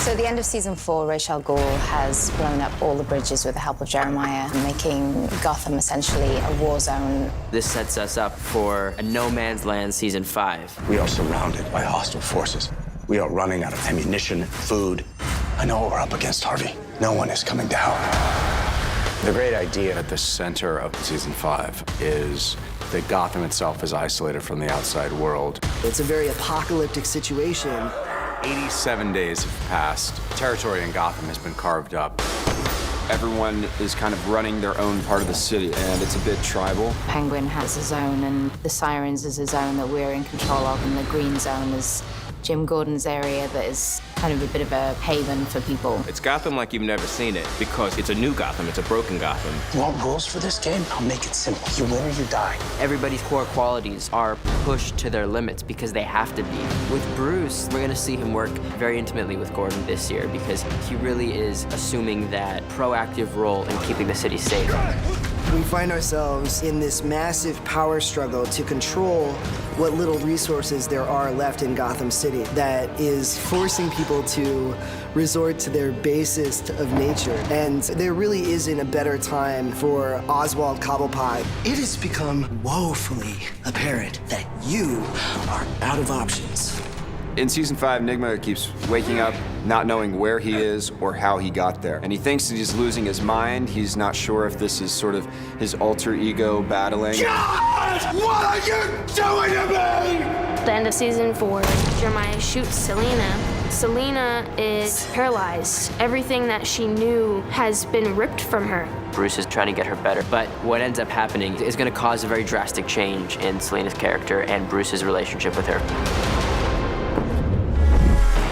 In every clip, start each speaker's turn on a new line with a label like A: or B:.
A: So at the end of season 4, Ra's al Ghul has blown up all the bridges with the help of Jeremiah, making Gotham essentially a war zone.
B: This sets us up for a no man's land season 5.
C: We are surrounded by hostile forces. We are running out of ammunition, food. I know what we're up against, Harvey. No one is coming down. The great idea at the center of season 5 is that Gotham itself is isolated from the outside world.
D: It's a very apocalyptic situation.
C: 87 days have passed. Territory in Gotham has been carved up.
E: Everyone is kind of running their own part of the city, and it's a bit tribal.
A: Penguin has a zone, and the Sirens is a zone that we're in control of, and the Green Zone is Jim Gordon's area that is kind of a bit of a haven for people.
F: It's Gotham like you've never seen it, because it's a new Gotham, it's a broken Gotham.
C: You want rules for this game? I'll make it simple. You win or you die.
B: Everybody's core qualities are pushed to their limits because they have to be. With Bruce, we're gonna see him work very intimately with Gordon this year because he really is assuming that proactive role in keeping the city safe.
D: We find ourselves in this massive power struggle to control what little resources there are left in Gotham City that is forcing people to resort to their basest of nature. And there really isn't a better time for Oswald Cobblepot. It has become woefully apparent that you are out of options.
E: In season 5, Nigma keeps waking up, not knowing where he is or how he got there. And he thinks that he's losing his mind. He's not sure if this is sort of his alter ego battling.
C: God! What are you doing to me?
G: At the end of season 4, Jeremiah shoots Selena. Selena is paralyzed. Everything that she knew has been ripped from her.
B: Bruce is trying to get her better, but what ends up happening is gonna cause a very drastic change in Selena's character and Bruce's relationship with her.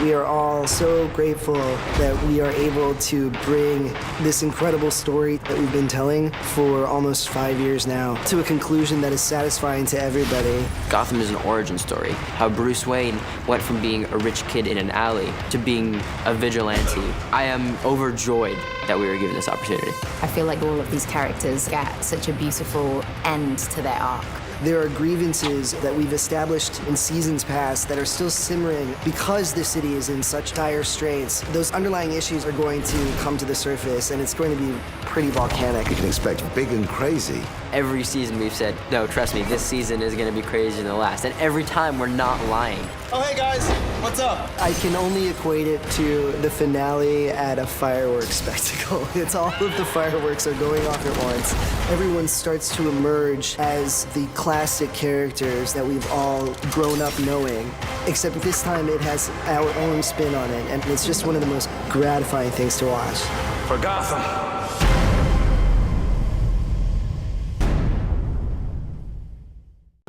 D: We are all so grateful that we are able to bring this incredible story that we've been telling for almost 5 years now to a conclusion that is satisfying to everybody.
B: Gotham is an origin story. How Bruce Wayne went from being a rich kid in an alley to being a vigilante. I am overjoyed that we were given this opportunity.
A: I feel like all of these characters get such a beautiful end to their arc.
D: There are grievances that we've established in seasons past that are still simmering because the city is in such dire straits. Those underlying issues are going to come to the surface, and it's going to be pretty volcanic.
H: You can expect big and crazy.
B: Every season we've said, no, trust me, this season is gonna be crazier than the last. And every time we're not lying.
I: Oh, hey guys, what's up?
D: I can only equate it to the finale at a fireworks spectacle. It's all of the fireworks are going off at once. Everyone starts to emerge as the classic characters that we've all grown up knowing, except this time it has our own spin on it, and it's just one of the most gratifying things to watch.
C: For Gotham.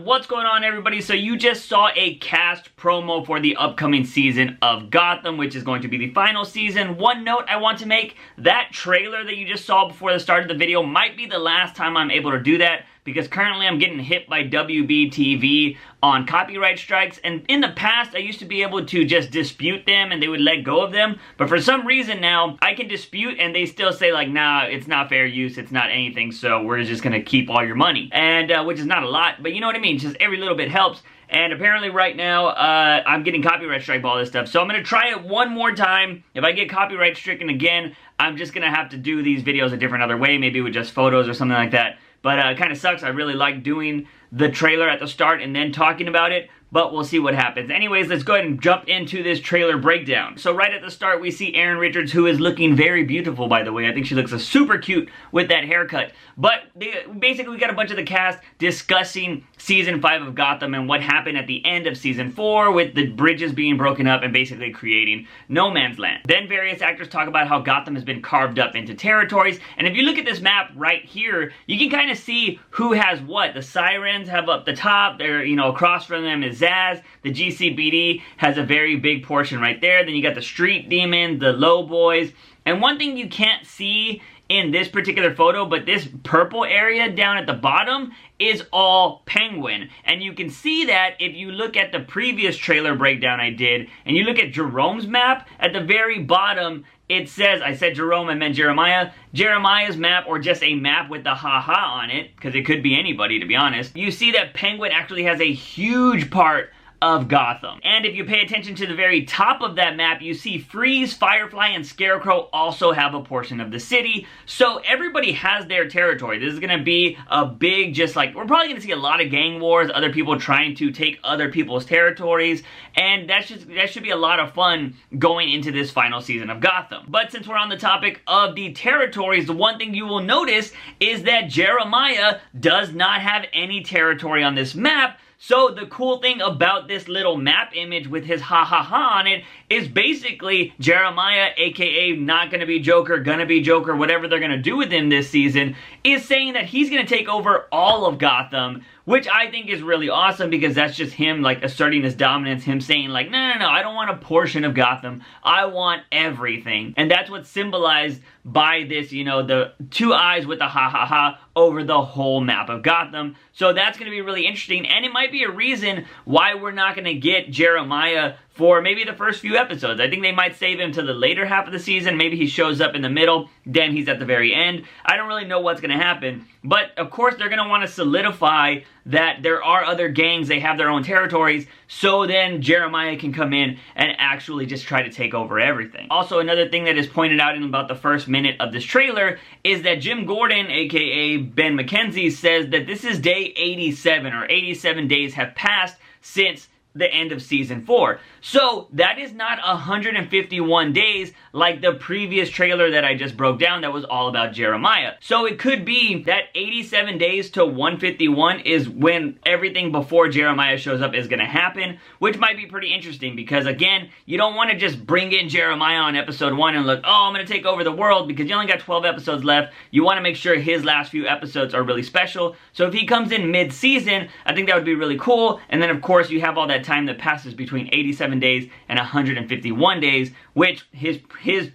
J: What's going on, everybody? So you just saw a cast promo for the upcoming season of Gotham, which is going to be the final season. One note I want to make, that trailer that you just saw before the start of the video might be the last time I'm able to do that, because currently I'm getting hit by WB-TV on copyright strikes, and in the past I used to be able to just dispute them and they would let go of them, but for some reason now I can dispute and they still say like, nah, it's not fair use, it's not anything, so we're just gonna keep all your money, and which is not a lot, but you know what I mean, just every little bit helps. And apparently right now, I'm getting copyright strike by all this stuff. So I'm going to try it one more time. If I get copyright stricken again, I'm just going to have to do these videos a different other way, maybe with just photos or something like that. But it kind of sucks. I really like doing the trailer at the start and then talking about it. But we'll see what happens. Anyways, let's go ahead and jump into this trailer breakdown. So right at the start, we see Erin Richards, who is looking very beautiful, by the way. I think she looks super cute with that haircut. But basically, we got a bunch of the cast discussing Season 5 of Gotham and what happened at the end of Season 4 with the bridges being broken up and basically creating no man's land. Then various actors talk about how Gotham has been carved up into territories. And if you look at this map right here, you can kind of see who has what. The Sirens have up the top. They're, you know, across from them is Zaz. The GCPD has a very big portion right there. Then you got the Street Demons, the Low Boys. And one thing you can't see in this particular photo, but this purple area down at the bottom is all Penguin. And you can see that if you look at the previous trailer breakdown I did, and you look at Jerome's map, at the very bottom, it says, I said Jerome, I meant Jeremiah, Jeremiah's map, or just a map with the haha on it, because it could be anybody, to be honest. You see that Penguin actually has a huge part of Gotham. And if you pay attention to the very top of that map, you see Freeze, Firefly, and Scarecrow also have a portion of the city. So everybody has their territory. This is going to be a big, just like, we're probably going to see a lot of gang wars, other people trying to take other people's territories, and that should be a lot of fun going into this final season of Gotham. But since we're on the topic of the territories, the one thing you will notice is that Jeremiah does not have any territory on this map. So the cool thing about this little map image with his ha ha ha on it is basically Jeremiah, aka not gonna be Joker, gonna be Joker, whatever they're gonna do with him this season, is saying that he's gonna take over all of Gotham, which I think is really awesome because that's just him like asserting his dominance, him saying like, no, I don't want a portion of Gotham, I want everything. And that's what's symbolized by this, you know, the two eyes with the ha ha ha over the whole map of Gotham. So that's going to be really interesting, and it might be a reason why we're not going to get Jeremiah for maybe the first few episodes. I think they might save him to the later half of the season. Maybe he shows up in the middle, then he's at the very end. I don't really know what's going to happen, but of course they're going to want to solidify that there are other gangs, they have their own territories, so then Jeremiah can come in and actually just try to take over everything. Also, another thing that is pointed out in about the first minute of this trailer is that Jim Gordon, aka Ben McKenzie, says that this is day 87, or 87 days have passed since the end of season 4. So that is not 151 days like the previous trailer that I just broke down that was all about Jeremiah. So it could be that 87 days to 151 is when everything before Jeremiah shows up is going to happen, which might be pretty interesting because, again, you don't want to just bring in Jeremiah on episode 1 and look, oh, I'm going to take over the world, because you only got 12 episodes left. You want to make sure his last few episodes are really special. So if he comes in mid-season, I think that would be really cool. And then, of course, you have all that time that passes between 87 days and 151 days, which his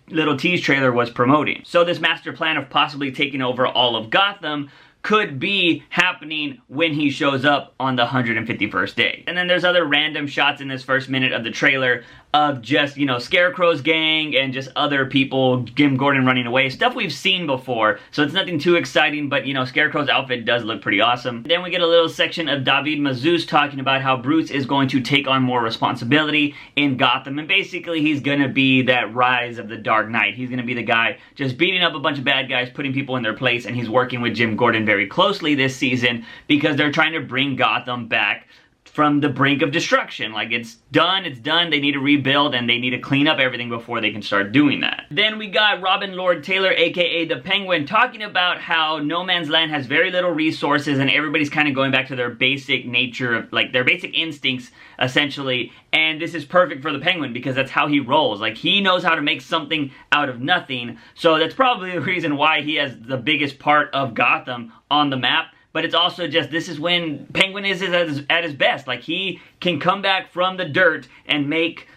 J: little tease trailer was promoting. So this master plan of possibly taking over all of Gotham could be happening when he shows up on the 151st day. And then there's other random shots in this first minute of the trailer of just, you know, Scarecrow's gang and just other people, Jim Gordon running away, stuff we've seen before, so it's nothing too exciting, but, you know, Scarecrow's outfit does look pretty awesome. Then we get a little section of David Mazouz talking about how Bruce is going to take on more responsibility in Gotham, and basically he's gonna be that rise of the Dark Knight. He's gonna be the guy just beating up a bunch of bad guys, putting people in their place, and he's working with Jim Gordon very closely this season because they're trying to bring Gotham back from the brink of destruction. Like, it's done, they need to rebuild, and they need to clean up everything before they can start doing that. Then we got Robin Lord Taylor, aka the Penguin, talking about how No Man's Land has very little resources and everybody's kind of going back to their basic nature, like their basic instincts, essentially, and this is perfect for the Penguin because that's how he rolls. Like, he knows how to make something out of nothing, so that's probably the reason why he has the biggest part of Gotham on the map. But it's also just, this is when Penguin is at his best. Like, he can come back from the dirt and make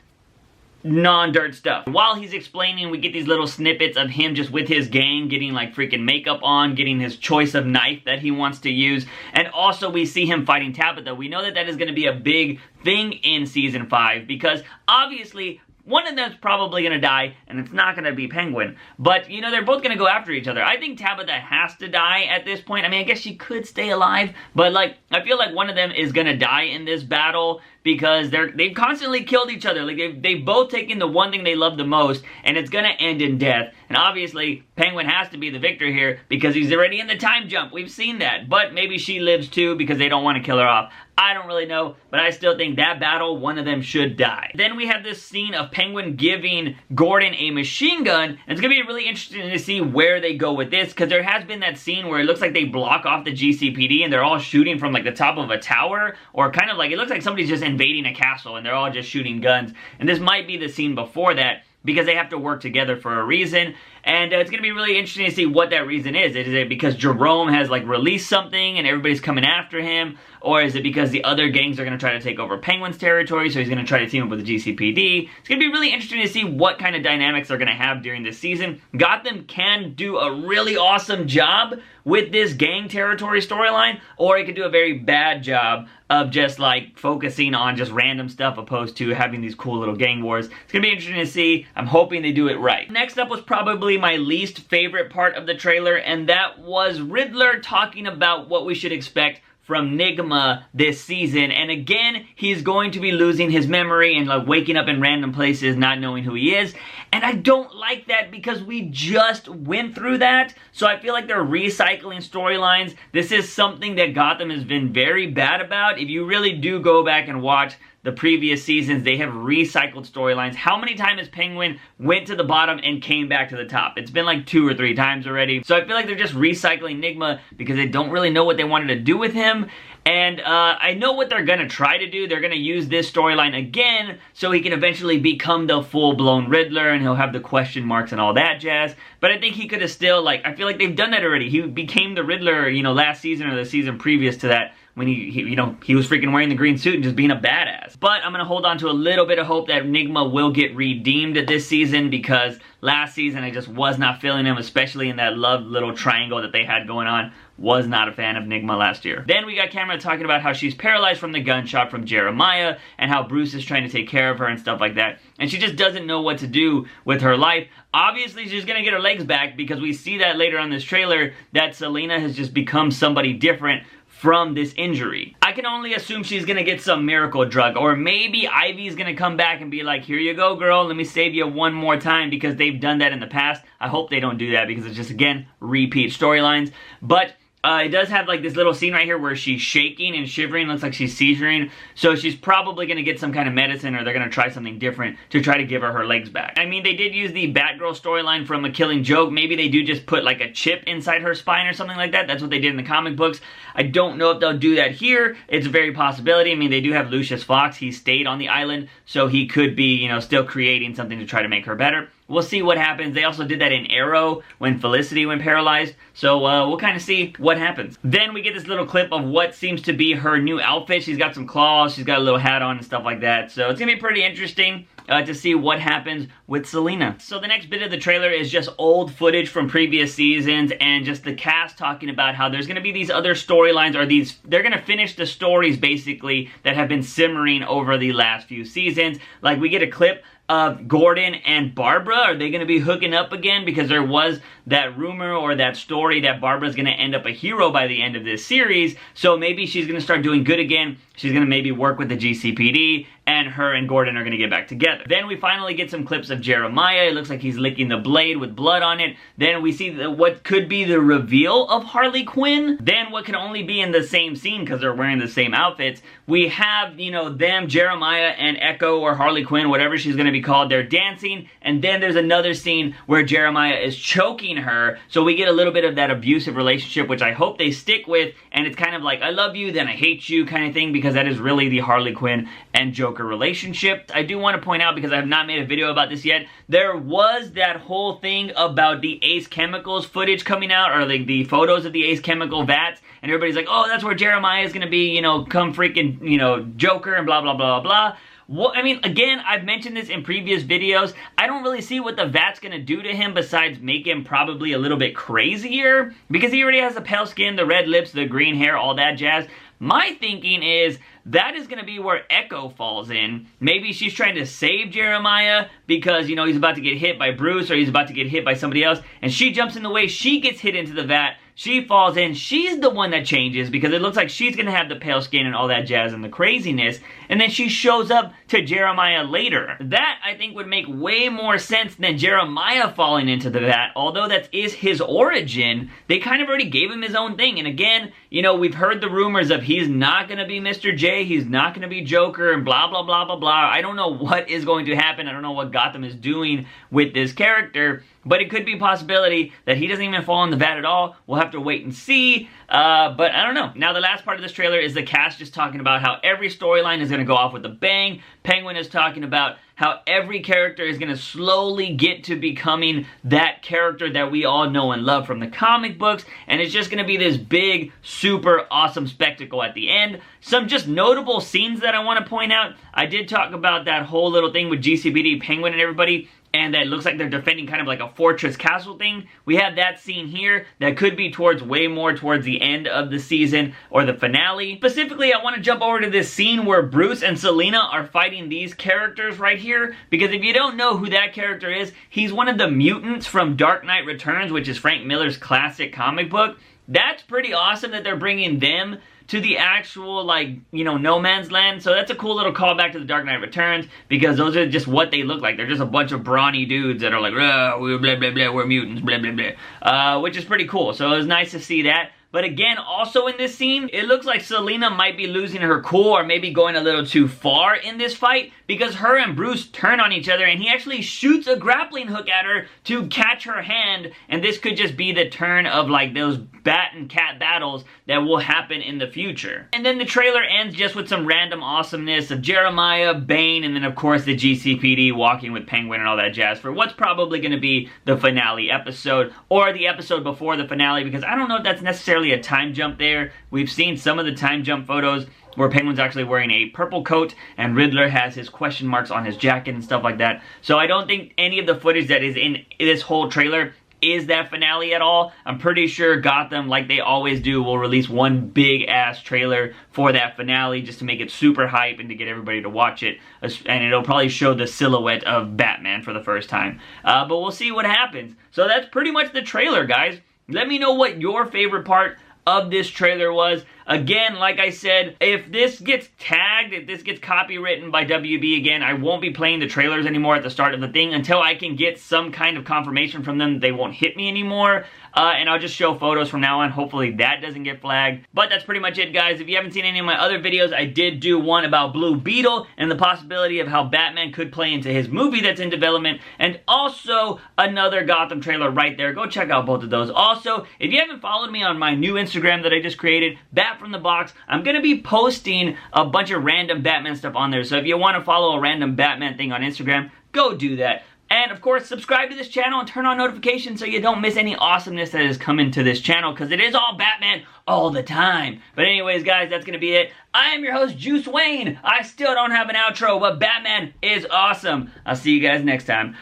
J: non-dirt stuff. While he's explaining, we get these little snippets of him just with his gang, getting like freaking makeup on, getting his choice of knife that he wants to use, and also we see him fighting Tabitha. We know that that is going to be a big thing in Season 5, because obviously one of them's probably going to die, and it's not going to be Penguin. But, you know, they're both going to go after each other. I think Tabitha has to die at this point. I mean, I guess she could stay alive, but, like, I feel like one of them is going to die in this battle because they've constantly killed each other. Like, they've both taken the one thing they love the most, and it's going to end in death. And obviously, Penguin has to be the victor here because he's already in the time jump. We've seen that. But maybe she lives too because they don't want to kill her off. I don't really know, but I still think that battle, one of them should die. Then we have this scene of Penguin giving Gordon a machine gun, and it's going to be really interesting to see where they go with this, because there has been that scene where it looks like they block off the GCPD and they're all shooting from like the top of a tower, or kind of like, it looks like somebody's just invading a castle and they're all just shooting guns, and this might be the scene before that, because they have to work together for a reason. And it's going to be really interesting to see what that reason is. Is it because Jerome has like released something and everybody's coming after him? Or is it because the other gangs are going to try to take over Penguin's territory, so he's going to try to team up with the GCPD? It's going to be really interesting to see what kind of dynamics they're going to have during this season. Gotham can do a really awesome job with this gang territory storyline, or it could do a very bad job of just like focusing on just random stuff opposed to having these cool little gang wars. It's going to be interesting to see. I'm hoping they do it right. Next up was probably my least favorite part of the trailer, and that was Riddler talking about what we should expect from Nigma this season, and again, he's going to be losing his memory and like waking up in random places not knowing who he is, and I don't like that because we just went through that, so I feel like they're recycling storylines. This is something that Gotham has been very bad about. If you really do go back and watch the previous seasons, they have recycled storylines. How many times has Penguin went to the bottom and came back to the top? It's been like 2 or 3 times already. So I feel like they're just recycling Nigma because they don't really know what they wanted to do with him. And I know what they're gonna try to do. They're gonna use this storyline again so he can eventually become the full-blown Riddler and he'll have the question marks and all that jazz. But I think he could have still, like, I feel like they've done that already. He became the Riddler, you know, last season or the season previous to that, when he was freaking wearing the green suit and just being a badass. But I'm gonna hold on to a little bit of hope that Nigma will get redeemed this season, because last season I just was not feeling him, especially in that love little triangle that they had going on. Was not a fan of Nigma last year. Then we got Cameron talking about how she's paralyzed from the gunshot from Jeremiah and how Bruce is trying to take care of her and stuff like that. And she just doesn't know what to do with her life. Obviously, she's gonna get her legs back because we see that later on this trailer that Selena has just become somebody different from this injury. I can only assume she's gonna get some miracle drug, or maybe Ivy's gonna come back and be like, here you go, girl, let me save you one more time, because they've done that in the past. I hope they don't do that because it's just, again, repeat storylines. But it does have like this little scene right here where she's shaking and shivering, looks like she's seizuring, so she's probably going to get some kind of medicine, or they're going to try something different to try to give her legs back. I mean, they did use the Batgirl storyline from A Killing Joke. Maybe they do just put like a chip inside her spine or something like that. That's what they did in the comic books. I don't know if they'll do that here. It's a very possibility. I mean, they do have Lucius Fox. He stayed on the island, so he could be, you know, still creating something to try to make her better. We'll see what happens. They also did that in Arrow when Felicity went paralyzed. So we'll kind of see what happens. Then we get this little clip of what seems to be her new outfit. She's got some claws. She's got a little hat on and stuff like that. So it's going to be pretty interesting to see what happens with Selena. So the next bit of the trailer is just old footage from previous seasons and just the cast talking about how there's going to be these other storylines, or they're going to finish the stories basically that have been simmering over the last few seasons. Like, we get a clip of Gordon and Barbara. Are they going to be hooking up again? Because there was that rumor or that story that Barbara's going to end up a hero by the end of this series. So maybe she's going to start doing good again. She's going to maybe work with the GCPD, and her and Gordon are going to get back together. Then we finally get some clips of Jeremiah. It looks like he's licking the blade with blood on it. Then we see what could be the reveal of Harley Quinn. Then what can only be in the same scene because they're wearing the same outfits. We have, you know, them, Jeremiah and Echo, or Harley Quinn, whatever she's going to be called. They're dancing. And then there's another scene where Jeremiah is choking her. So we get a little bit of that abusive relationship, which I hope they stick with. And it's kind of like, I love you, then I hate you kind of thing, because that is really the Harley Quinn and Joker relationship. I do want to point out, because I have not made a video about this yet, there was that whole thing about the Ace Chemicals footage coming out, or like the photos of the Ace Chemical vats, and everybody's like, oh, that's where Jeremiah is going to be, you know, come freaking, you know, Joker and blah, blah, blah, blah. Well, I mean, again, I've mentioned this in previous videos. I don't really see what the vat's gonna do to him besides make him probably a little bit crazier, because he already has the pale skin, the red lips, the green hair, all that jazz. My thinking is that is going to be where Echo falls in. Maybe she's trying to save Jeremiah because, you know, he's about to get hit by Bruce, or he's about to get hit by somebody else, and she jumps in the way. She gets hit into the vat. She falls in. She's the one that changes because it looks like she's going to have the pale skin and all that jazz and the craziness. And then she shows up to Jeremiah later. That, I think, would make way more sense than Jeremiah falling into the vat. Although that is his origin, they kind of already gave him his own thing. And again, you know, we've heard the rumors of he's not going to be Mr. J, he's not going to be Joker, and blah, blah, blah, blah, blah. I don't know what is going to happen. I don't know what Gotham is doing with this character. But it could be a possibility that he doesn't even fall in the vat at all. We'll have to wait and see. But I don't know. Now, the last part of this trailer is the cast just talking about how every storyline is going to go off with a bang. Penguin is talking about how every character is going to slowly get to becoming that character that we all know and love from the comic books. And it's just going to be this big, super awesome spectacle at the end. Some just notable scenes that I want to point out. I did talk about that whole little thing with GCPD, Penguin, and everybody, and that looks like they're defending kind of like a fortress castle thing. We have that scene here that could be way more towards the end of the season or the finale. Specifically, I want to jump over to this scene where Bruce and Selena are fighting these characters right here, because if you don't know who that character is, he's one of the mutants from Dark Knight Returns, which is Frank Miller's classic comic book. that's pretty awesome that they're bringing them to the actual, like, you know, no man's land. So that's a cool little callback to The Dark Knight Returns, because those are just what they look like. They're just a bunch of brawny dudes that are like, we're blah, blah, blah, we're mutants, blah, blah, blah. Which is pretty cool. So it was nice to see that. But again, also in this scene, it looks like Selina might be losing her cool or maybe going a little too far in this fight, because her and Bruce turn on each other and he actually shoots a grappling hook at her to catch her hand, and this could just be the turn of like those bat and cat battles that will happen in the future. And then the trailer ends just with some random awesomeness of Jeremiah, Bane, and then of course the GCPD walking with Penguin and all that jazz for what's probably going to be the finale episode, or the episode before the finale, because I don't know if that's necessarily a time jump there. We've seen some of the time jump photos where Penguin's actually wearing a purple coat and Riddler has his question marks on his jacket and stuff like that. So I don't think any of the footage that is in this whole trailer is that finale at all. I'm pretty sure Gotham, like they always do, will release one big ass trailer for that finale just to make it super hype and to get everybody to watch it. And it'll probably show the silhouette of Batman for the first time. But we'll see what happens. So that's pretty much the trailer, guys. Let me know what your favorite part of this trailer was. Again, like I said, if this gets tagged, if this gets copywritten by WB again, I won't be playing the trailers anymore at the start of the thing until I can get some kind of confirmation from them that they won't hit me anymore. And I'll just show photos from now on. Hopefully that doesn't get flagged. But that's pretty much it, guys. If you haven't seen any of my other videos, I did do one about Blue Beetle and the possibility of how Batman could play into his movie that's in development, and also another Gotham trailer right there. Go check out both of those. Also, if you haven't followed me on my new Instagram that I just created, BATfromtheBOX, I'm going to be posting a bunch of random Batman stuff on there. So if you want to follow a random Batman thing on Instagram, go do that. And of course, subscribe to this channel and turn on notifications so you don't miss any awesomeness that is coming to this channel, because it is all Batman all the time. But anyways, guys, that's going to be it. I am your host, Juice Wayne. I still don't have an outro, but Batman is awesome. I'll see you guys next time.